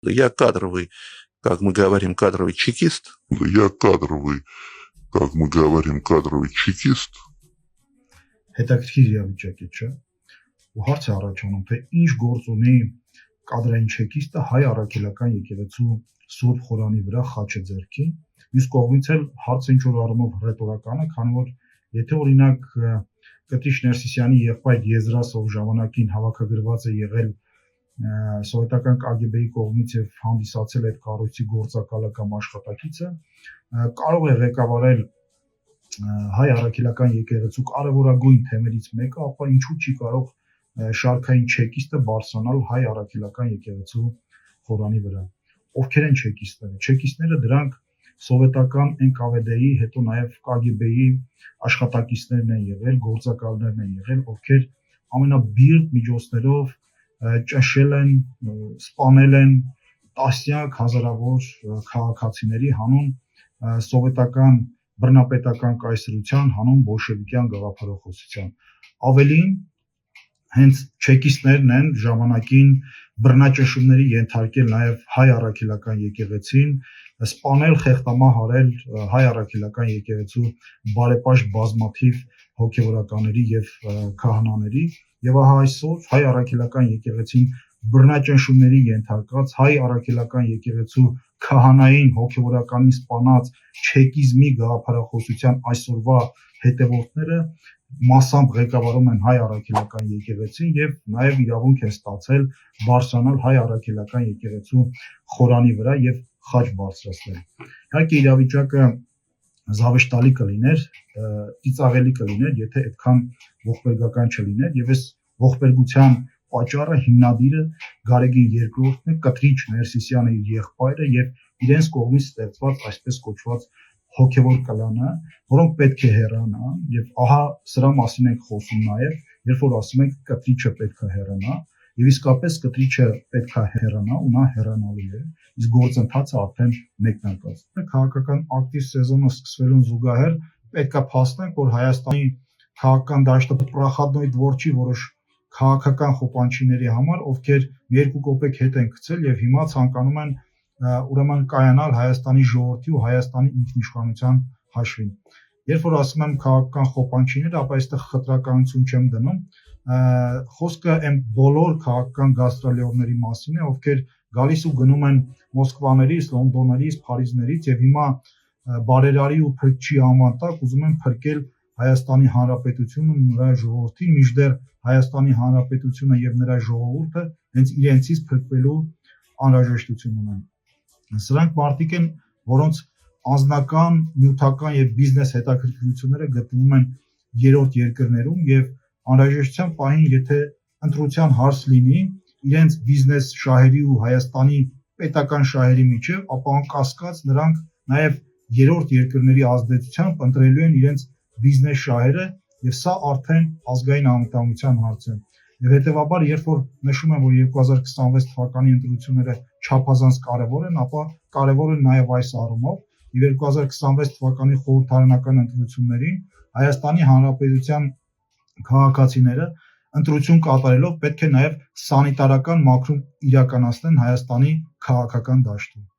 Я кадровый, как мы говорим, кадровый чекист. Я кадровый, как мы говорим, кадровый чекист. Հետաքրքիր իրավիճակ է, չէ՞։ Ու հարց է առաջանում, թե ինչ գործ ունի կադրային չեկիստը հայ առաքելական եկեղեցու Սուրբ Խորանի վրա խաչը ձեռքի։ Մյուս կողմից էլ հարցը ինչ որ առումով հռետորական է, քանի որ եթե օրինակ Կտրիչ Ներսիսյանի եղբայր Եզրասով ժամանակին հավաքագրված է եղել սովետական KGB-ի կողմից եւ հանդիսացել այդ կառույցի գործակալը կամ աշխատակիցը, կարող է ղեկավարել հայ առաքելական եկեղեցու կարևորագույն թեմերից մեկը, ապա ինչու չի կարող շարքային չեկիստը բարձրանալ հայ առաքելական եկեղեցու խորանի վրա։ Ովքեր են չեկիստները։ Չեկիստները դրանք սովետական NKVD-ի, հետո նաև KGB-ի աշխատակիցներն են եղել, գործակալներն են եղել, ովքեր ամենաբիրտ միջոցներով ճնշել են, սպանել են տասնյակ հազարավոր քաղաքացիների հանուն սովետական բռնապետական կայսրության, հանուն բոլշևիկյան գաղափարախոսության։ Ավելին, հենց չեկիստներն են ժամանակին բռնաճնշումների ենթարկել նաև հայ առաքելական եկեղեցին, սպանել, խեղդամահ արել հայ առաքելական եկեղեցու բարեպաշտ բազմաթիվ հոգևորականների եւ քահանաների, եւ ահա այսօր հայ առաքելական եկեղեցին բռնաճնշումների ենթարկած հայ առաքելական եկեղեցու քահանային հոգևորականին սպանած չեկիզմի գաղափարախոսության այսօրվա հետևորդները մասամբ ղեկավարում են հայ առաքելական եկեղեցին եւ նաեւ իրավունք է ստացել բարձրանալ հայ առաքելական եկեղեցու խորանի վրա եւ խաչ բարձրացնել։ Իհարկե իրավիճակը զավեշտալի կլիներ, ծիծաղելի կլիներ, եթե այդքան ողբերգական չլիներ եւ այս ողբերգության պատճառը հիմնադիրը Գարեգին II-ն է, Կտրիչ Ներսիսյանը իր եղբայրը եւ իրենց կողմից ստեղծված այսպես կոչված հոգևոր կլանը, որոնք պետք է հեռանան եւ ահա սրա մասին ենք խոսում նաեւ, երբ որ ասում ենք Կտրիչը պետք է հեռանա եւ իսկապես Կտրիչը պետք է հեռանա ու նա հեռանալու է, իսկ գործընթացը արդեն մեկնարկած է։ Քաղաքական ակտիվ սեզոնը սկսվելուն զուգահեռ պետք է փաստենք, որ Հայաստանի քաղաքական դաշտը պրախադնոյ դվոր չի որոշ քաղաքական խոպանչիների համար, ովքեր 2 կոպեկ հետ են գցել եւ հիմա ցանկանում են ուրեմն կայանալ Հայաստանի ժողովրդի ու Հայաստանի ինքնիշխանության հաշվին։ Երբ որ ասում եմ քաղաքական խոպանչիներ, ապա այստեղ խտրականություն չեմ դնում, խոսքը այն բոլոր քաղաքական գաստրոլերների մասին է, ովքեր գալիս ու գնում են Մոսկվաներից, Լոնդոններից, Փարիզներից եւ հիմա բարերարի ու փրկչի անվան տակ ուզում են փրկել Հայաստանի Հանրապետությունը ու նրա ժողովրդին, մինչդեռ Հայաստանի Հանրապետությունը եւ նրա ժողովուրդը հենց իրենցից փրկվելու անհրաժեշտություն ունեն։ Սրանք մարդիկ են, որոնց անձնական, նյութական եւ բիզնես հետաքրքրությունները գտնվում են երրորդ երկրներում եւ անհրաժեշտության պահին, եթե ընտրության հարց լինի իրենց բիզնես շահերի ու Հայաստանի պետական շահերի միջև, ապա անկասկած նրանք նաեւ երրորդ երկրների ազդեցությամբ ընտրելու են իրենց բիզնես շահերը եւ սա արդեն ազգային անվտանգության հարց է։ Եվ հետեւաբար, երբ որ նշում եմ, որ 2026 թվականի ընտրությունները չափազանց կարևոր են, ապա կարևոր են նաեւ այս առումով, եւ 2026 թվականի խորհրդարանական ընտրություններին Հայաստանի Հանրապետության քաղաքացիները ընտրություն կատարելով պետք է նաեւ սանիտարական մաքրում իրականացնեն Հայաստանի քաղաքական դաշտում։